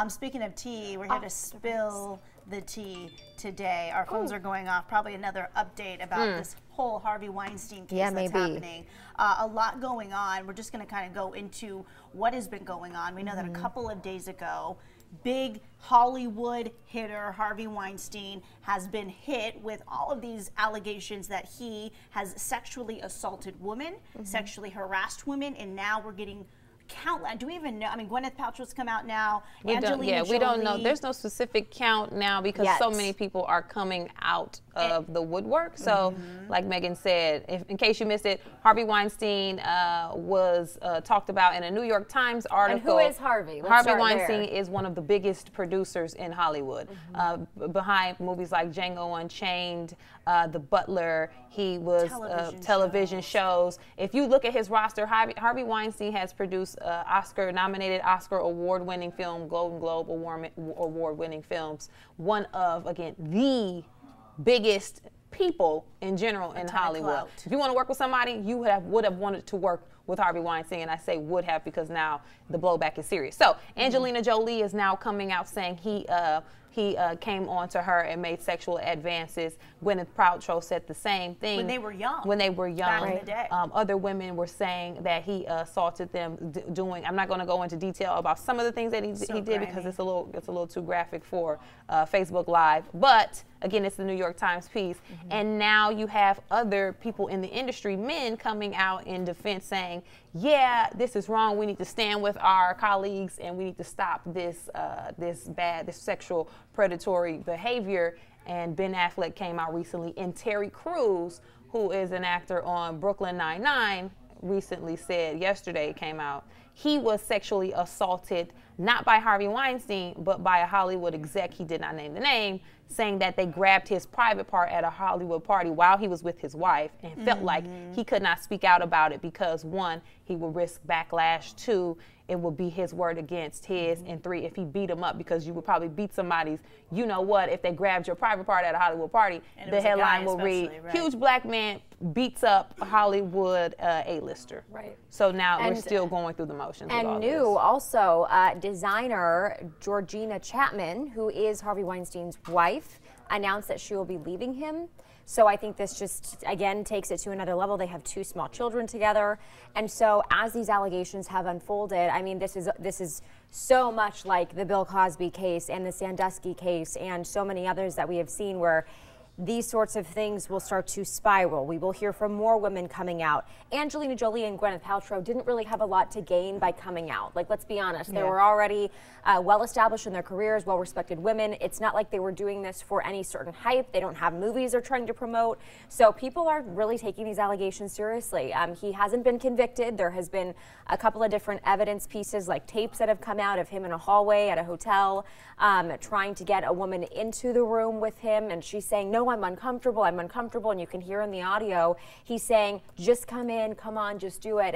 Speaking of tea, we're here to spill the tea today. Our phones are going off. Probably another update about this whole Harvey Weinstein case that's happening. A lot going on. We're just going to kind of go into what has been going on. We know that a couple of days ago, big Hollywood hitter Harvey Weinstein has been hit with all of these allegations that he has sexually assaulted women, sexually harassed women, and now we're getting countless. Do we even know? I mean, Gwyneth Paltrow's come out now. Angelina Jolie. We don't know. There's no specific count now because so many people are coming out of the woodwork. So, like Megan said, in case you missed it, Harvey Weinstein was talked about in a New York Times article. And who is Harvey? Harvey Weinstein is one of the biggest producers in Hollywood. Behind movies like Django Unchained, The Butler, he was television shows. If you look at his roster, Harvey Weinstein has produced Oscar-nominated, Oscar award-winning film, Golden Globe award-winning films. One of, again, the biggest people in general in Hollywood. If you want to work with somebody, you would have wanted to work with Harvey Weinstein, and I say would have because now the blowback is serious. So Angelina Jolie is now coming out saying he came on to her and made sexual advances. Gwyneth Paltrow said the same thing. When they were young. When they were young. Back in the day. Other women were saying that he assaulted them doing, I'm not going to go into detail about some of the things that he did because it's a little too graphic for Facebook Live. But again, it's the New York Times piece. And now you have other people in the industry, men, coming out in defense saying, yeah, this is wrong. We need to stand with our colleagues and we need to stop this this sexual predatory behavior. And Ben Affleck came out recently, and Terry Crews, who is an actor on Brooklyn Nine-Nine, recently said, yesterday came out, he was sexually assaulted not by Harvey Weinstein, but by a Hollywood exec, he did not name the name, saying that they grabbed his private part at a Hollywood party while he was with his wife and felt like he could not speak out about it because, one, he would risk backlash, two, it would be his word against his, and three, if he beat him up, because you would probably beat somebody's, you know what, if they grabbed your private part at a Hollywood party, the headline will read, huge black man beats up Hollywood A-lister. Right. So now we're still going through the motions. And new also, designer Georgina Chapman, who is Harvey Weinstein's wife, announced that she will be leaving him. So I think this just, again, takes it to another level. They have 2 small children together. And so as these allegations have unfolded, I mean, this is so much like the Bill Cosby case and the Sandusky case and so many others that we have seen where these sorts of things will start to spiral. We will hear from more women coming out. Angelina Jolie and Gwyneth Paltrow didn't really have a lot to gain by coming out. Like, let's be honest, they were already well-established in their careers, well-respected women. It's not like they were doing this for any certain hype. They don't have movies they're trying to promote. So people are really taking these allegations seriously. He hasn't been convicted. There has been a couple of different evidence pieces, like tapes that have come out of him in a hallway at a hotel, trying to get a woman into the room with him, and she's saying, no, I'm uncomfortable, and you can hear in the audio, he's saying, just come in, come on, just do it.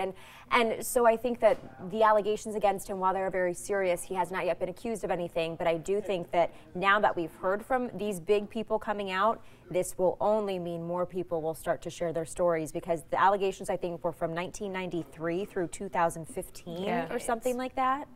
And so I think that the allegations against him, while they're very serious, he has not yet been accused of anything, but I do think that now that we've heard from these big people coming out, this will only mean more people will start to share their stories, because the allegations, I think, were from 1993 through 2015 or something like that.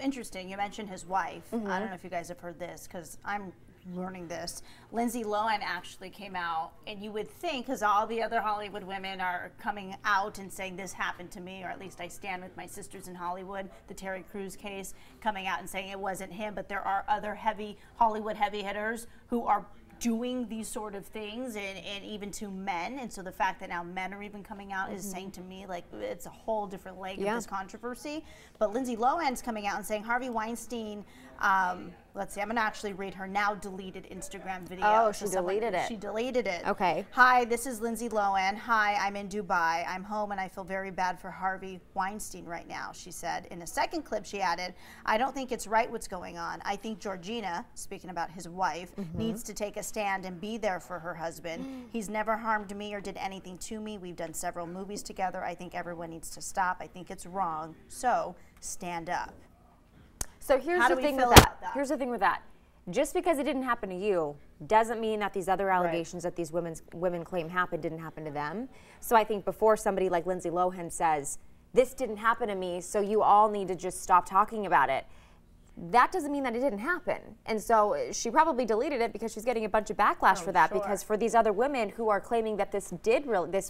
Interesting. You mentioned his wife. I don't know if you guys have heard this, because I'm learning this. Lindsay Lohan actually came out, and you would think, because all the other Hollywood women are coming out and saying this happened to me, or at least I stand with my sisters in Hollywood, the Terry Crews case, coming out and saying it wasn't him, but there are other Hollywood heavy hitters who are doing these sort of things, and even to men. And so the fact that now men are even coming out is saying to me, like, it's a whole different leg of this controversy. But Lindsay Lohan's coming out and saying Harvey Weinstein, let's see, I'm going to actually read her now deleted Instagram video. Oh, she deleted it. She deleted it. Okay. Hi, this is Lindsay Lohan. Hi, I'm in Dubai. I'm home and I feel very bad for Harvey Weinstein right now, she said. In a second clip, she added, I don't think it's right what's going on. I think Georgina, speaking about his wife, needs to take a stand and be there for her husband. He's never harmed me or did anything to me. We've done several movies together. I think everyone needs to stop. I think it's wrong. So stand up. So here's the thing with that. Here's the thing with that. Just because it didn't happen to you doesn't mean that these other allegations that these women claim happened didn't happen to them. So I think before somebody like Lindsay Lohan says, this didn't happen to me, so you all need to just stop talking about it. That doesn't mean that it didn't happen. And so she probably deleted it because she's getting a bunch of backlash for that, because for these other women who are claiming that this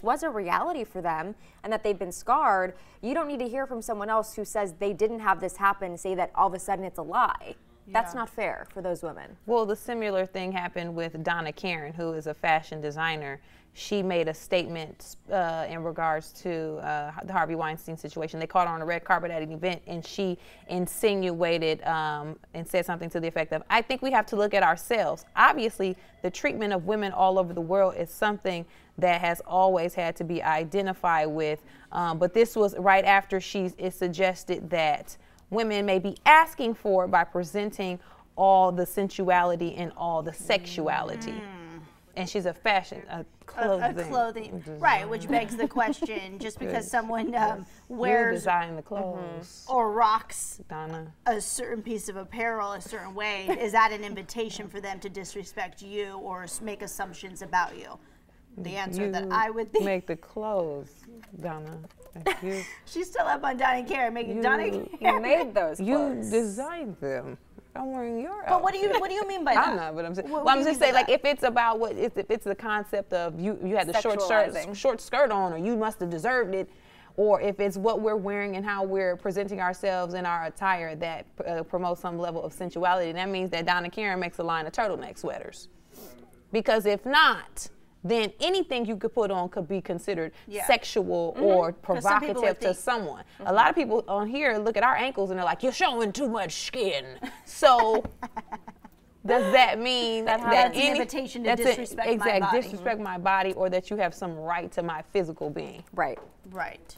was a reality for them and that they've been scarred, you don't need to hear from someone else who says they didn't have this happen, say that all of a sudden it's a lie. That's not fair for those women. Well, the similar thing happened with Donna Karan, who is a fashion designer. She made a statement in regards to the Harvey Weinstein situation. They caught her on a red carpet at an event, and she insinuated and said something to the effect of, I think we have to look at ourselves. Obviously, the treatment of women all over the world is something that has always had to be identified with. But this was right after it suggested that women may be asking for it by presenting all the sensuality and all the sexuality. And she's a clothing right? Which begs the question: just because someone wears, design the clothes, or rocks Donna, a certain piece of apparel a certain way, is that an invitation for them to disrespect you or make assumptions about you? The answer that I would think: make the clothes, Donna. She's still up on Donna Karan, making Donna Karan. You made those clothes. You designed them. I'm wearing your outfit. But what do you mean by that? I'm not, but I'm saying. Well, I'm just saying, like, if it's about if it's the concept of you had the short skirt on, or you must have deserved it, or if it's what we're wearing and how we're presenting ourselves in our attire that promotes some level of sensuality, that means that Donna Karan makes a line of turtleneck sweaters. Because if not, then anything you could put on could be considered sexual or provocative to someone. A lot of people on here look at our ankles and they're like, you're showing too much skin. So does that mean that's an invitation to disrespect my body? Disrespect my body, or that you have some right to my physical being? Right. Right.